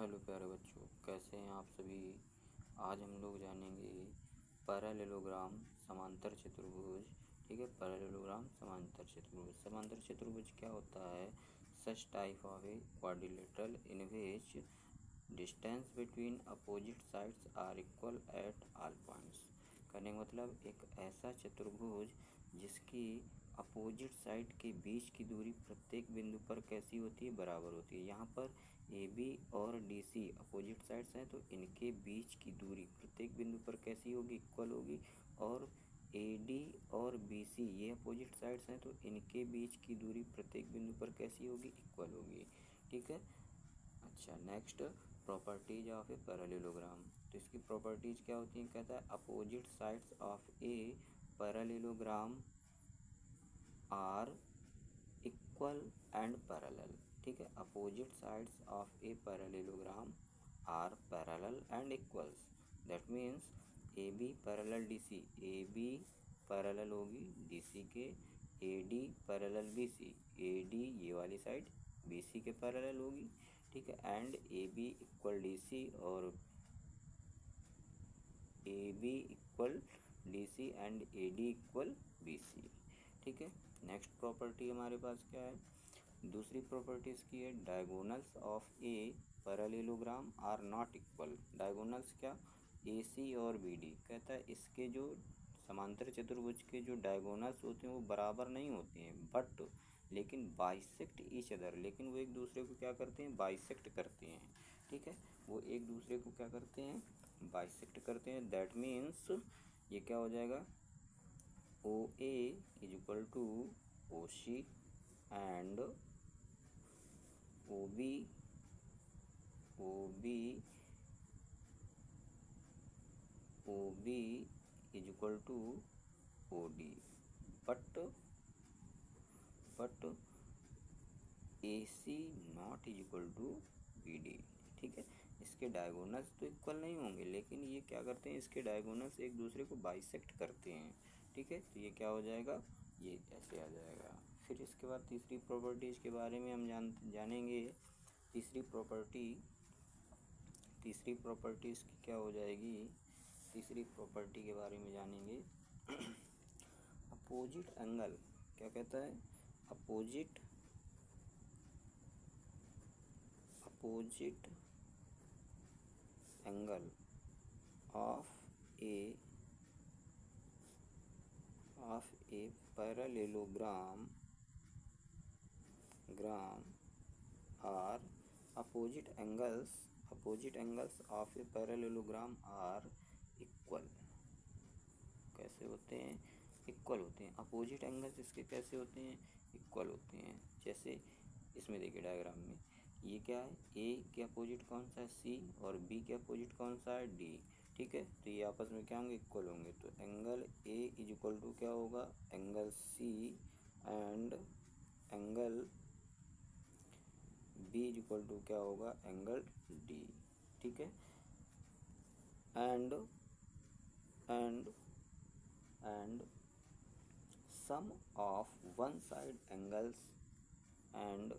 Hello प्यारे बच्चों, कैसे हैं आप सभी। आज हम लोग जानेंगे पैरेललोग्राम समांतर चतुर्भुज। ठीक है, पैरेललोग्राम समांतर चतुर्भुज। समांतर चतुर्भुज क्या होता है? Such type of a quadrilateral in which distance between opposite sides are equal at all points. कहने का मतलब एक ऐसा चतुर्भुज जिसकी अपोजिट साइड के बीच की दूरी प्रत्येक बिंदु पर कैसी होती है? बराबर होती है। यहाँ पर ए बी और डी सी अपोजिट साइड्स हैं, तो इनके बीच की दूरी प्रत्येक बिंदु पर कैसी होगी? इक्वल होगी। और ए डी और बी सी ये अपोजिट साइड्स हैं, तो इनके बीच की दूरी प्रत्येक बिंदु पर कैसी होगी? इक्वल होगी। ठीक है। अच्छा, next properties of a parallelogram. तो इसकी प्रॉपर्टीज क्या होती हैं? कहता है opposite sides of a parallelogram are equal and parallel. ठीक है, opposite sides of a parallelogram are parallel and equals. That means A B parallel D C, A B parallel होगी डी सी के, A D parallel B C, A D ये वाली side B C के parallel होगी। ठीक है, and A B equal D C और A B equal D C and A D equal B C. ठीक है। नेक्स्ट प्रॉपर्टी हमारे पास क्या है? दूसरी प्रॉपर्टी इसकी है diagonals of a parallelogram are not equal. Diagonals क्या? ए सी और बी डी। कहता है इसके जो समांतर चतुर्भुज के जो डायगोनल्स होते हैं वो बराबर नहीं होते हैं, बट लेकिन बाइसेक्ट ईच अदर। लेकिन वो एक दूसरे को क्या करते हैं? बाइसेक्ट करते हैं। ठीक है, वो एक दूसरे को क्या करते हैं? बाइसेक्ट करते हैं। दैट मीन्स ये क्या हो जाएगा? O A is equal to O C and O B is equal to O D. But A C not is equal to B D. ठीक है, इसके डायगोनल्स तो इक्वल नहीं होंगे, लेकिन ये क्या करते हैं? इसके डायगोनल्स एक दूसरे को बाइसेक्ट करते हैं। ठीक है, तो ये क्या हो जाएगा? ये ऐसे आ जाएगा। फिर इसके बाद तीसरी प्रॉपर्टीज़ के बारे में हम जानेंगे। तीसरी प्रॉपर्टीज़ की क्या हो जाएगी? तीसरी प्रॉपर्टी के बारे में जानेंगे। अपोजिट एंगल क्या कहता है? Opposite angle of a parallelogram are opposite angles of a parallelogram are equal. कैसे होते हैं? इक्वल होते हैं। अपोजिट एंगल्स इसके कैसे होते हैं? इक्वल होते हैं। जैसे इसमें देखिए डायग्राम में ये क्या है? ए के अपोजिट कौन सा है? सी, और बी के अपोजिट कौन सा है? डी। ठीक है, तो ये आपस में क्या होंगे? इक्वल होंगे। तो angle A is equal to क्या होगा? Angle C, and angle B is equal to क्या होगा? Angle D. ठीक है, and sum of one side angles and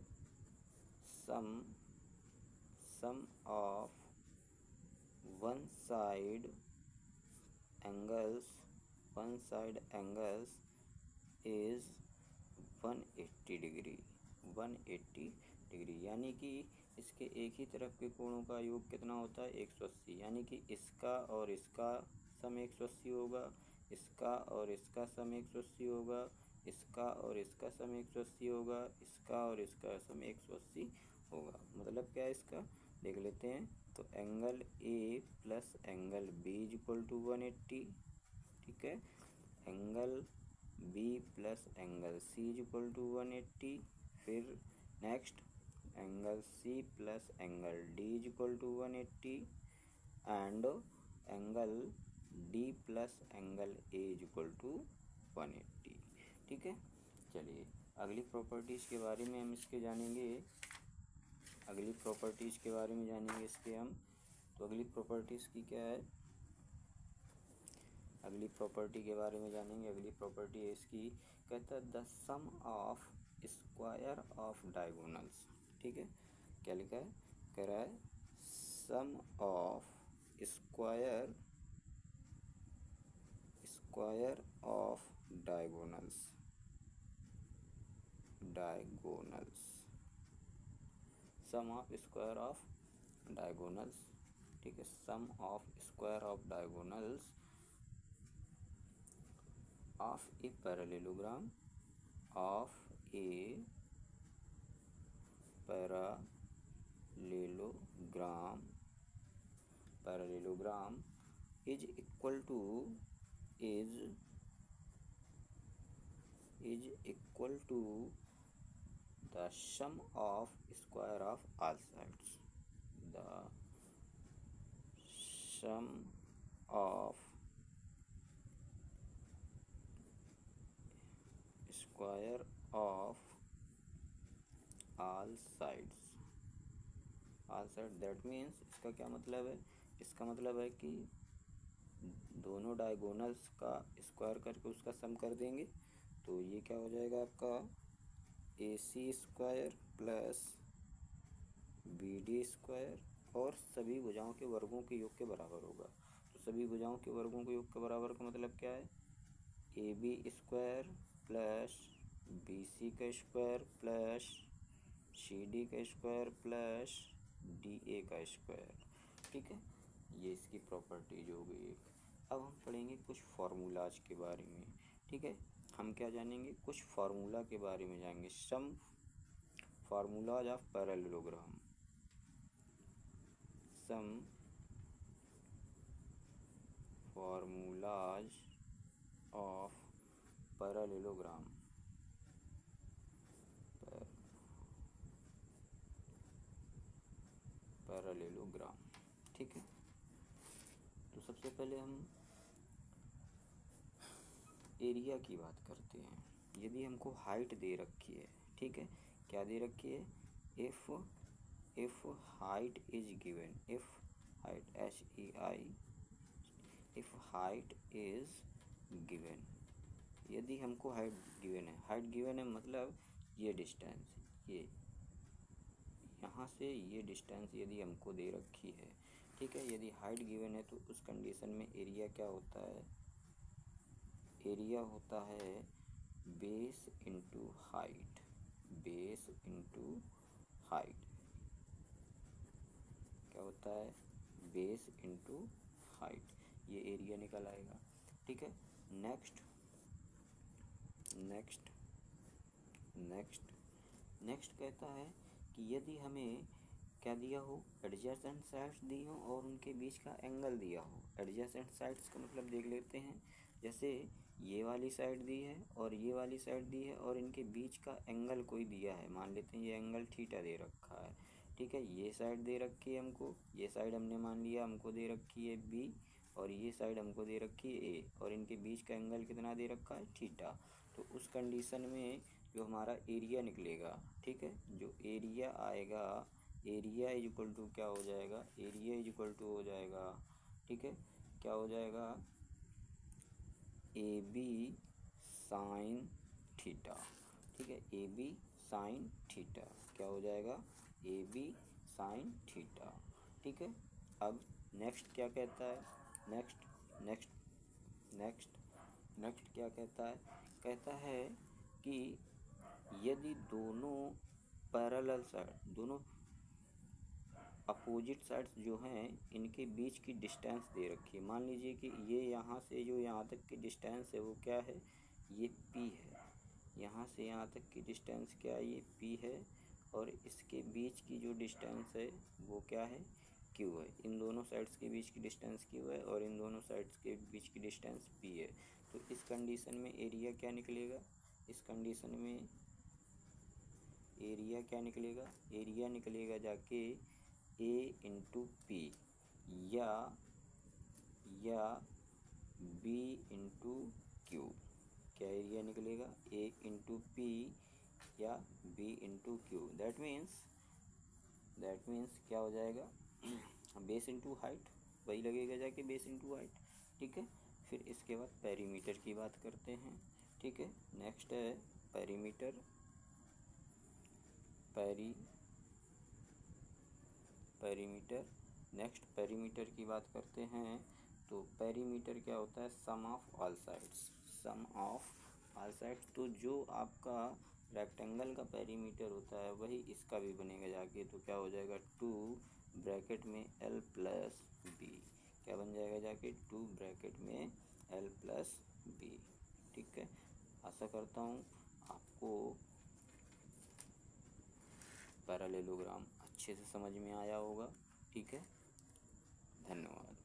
sum of one side angles is 180 degree. 180 degree यानी कि इसके एक ही तरफ के कोणों का योग कितना होता है? 180। यानी कि इसका और इसका सम 180 होगा, इसका और इसका सम 180 होगा, इसका और इसका सम 180 होगा, इसका और इसका सम 180 होगा। मतलब क्या है इसका? देख लेते हैं। तो angle A plus angle B is equal to 180। ठीक है, angle B plus angle C is equal to 180। फिर next angle C plus angle D is equal to 180 and angle D plus angle A is equal to 180। ठीक है, चलिए अगली properties के बारे में हम इसके जानेंगे। इसके हम। तो अगली प्रॉपर्टीज़ की क्या है? अगली प्रॉपर्टी के बारे में जानेंगे। अगली प्रॉपर्टी है इसकी, कहता है the sum of square of diagonals. ठीक है, क्या लिखा है? कह रहा है sum of square of diagonals sum of square of diagonals, ठीक है, sum of square of diagonals of a parallelogram is equal to the sum of square of all sides. The sum of square of all sides, that means इसका क्या मतलब है? इसका मतलब है कि दोनों डायगोनल्स का स्क्वायर करके उसका सम कर देंगे, तो ये क्या हो जाएगा आपका AC square plus BD square और सभी भुजाओं के वर्गों के योग के बराबर होगा। तो सभी भुजाओं के वर्गों के योग के बराबर का मतलब क्या है? AB स्क्वायर प्लस BC का स्क्वायर प्लस CD का स्क्वायर प्लस DA का स्क्वायर, ठीक है, ये इसकी प्रॉपर्टीज हो गई एक। अब हम पढ़ेंगे कुछ फार्मूलाज के बारे में, ठीक है, हम क्या जानेंगे? कुछ फार्मूला के बारे में जानेंगे। Some formulas of parallelogram, some formulas of parallelogram, ठीक है। तो सबसे पहले हम एरिया की बात करते हैं। यदि हमको हाइट दे रखी है, ठीक है, क्या दे रखी है? If height is given, if height if height is given, यदि हमको हाइट गिवन है मतलब ये डिस्टेंस, ये यहाँ से ये डिस्टेंस यदि हमको दे रखी है, ठीक है, यदि हाइट गिवन है तो उस कंडीशन में एरिया क्या होता है? एरिया होता है बेस इंटू हाइट, क्या होता है? बेस इंटू हाइट, ये एरिया निकल आएगा, ठीक है। नेक्स्ट कहता है कि यदि हमें क्या दिया हो? एडजेसेंट साइड्स दी हो और उनके बीच का एंगल दिया हो। एडजेसेंट साइड्स का मतलब देख लेते हैं, जैसे ये वाली साइड दी है और ये वाली साइड दी है और इनके बीच का एंगल कोई दिया है, मान लेते हैं ये एंगल थीटा दे रखा है, ठीक है, ये साइड दे रखी है हमको, ये साइड हमने मान लिया हमको दे रखी है B और ये साइड हमको दे रखी है A और इनके बीच का एंगल कितना दे रखा है? थीटा। तो उस कंडीशन में जो हमारा एरिया निकलेगा, ठीक है, जो एरिया आएगा, एरिया इज इक्वल टू क्या हो जाएगा? एरिया इज इक्वल टू हो जाएगा, ठीक है, क्या हो जाएगा? AB साइन थीटा, ठीक है, AB साइन थीटा, क्या हो जाएगा? AB साइन थीटा, ठीक है। अब नेक्स्ट क्या कहता है? नेक्स्ट क्या कहता है? कहता है कि यदि दोनों पैरेलल साइड, दोनों अपोजिट साइड्स जो हैं इनके बीच की डिस्टेंस दे रखी है। मान लीजिए कि ये यहाँ से जो यहाँ तक की डिस्टेंस है वो क्या है? ये P है। यहाँ से यहाँ तक की डिस्टेंस क्या है? ये P है और इसके बीच की जो डिस्टेंस है वो क्या है? Q है। इन दोनों साइड्स के बीच की डिस्टेंस Q है और इन दोनों साइड्स के बीच की डिस्टेंस P है। तो इस कंडीशन में एरिया क्या निकलेगा? इस कंडीशन में एरिया क्या निकलेगा? एरिया निकलेगा जाके A इंटू P या B इंटू Q। क्या एरिया निकलेगा? A इंटू P या B into Q। That means क्या हो जाएगा? बेस इंटू हाइट, वही लगेगा जाके बेस इंटू हाइट, ठीक है। फिर इसके बाद पेरीमीटर की बात करते हैं, ठीक है। नेक्स्ट है पेरीमीटर। नेक्स्ट पेरीमीटर की बात करते हैं। तो पेरीमीटर क्या होता है? Sum of all sides, sum of all sides. तो जो आपका रेक्टेंगल का पेरीमीटर होता है वही इसका भी बनेगा जाके। तो क्या हो जाएगा? 2 ब्रैकेट में l प्लस बी। क्या बन जाएगा जाके? 2 ब्रैकेट में l प्लस बी। ठीक है, आशा करता हूँ आपको पैरेललोग्राम अच्छे से समझ में आया होगा। ठीक है, धन्यवाद।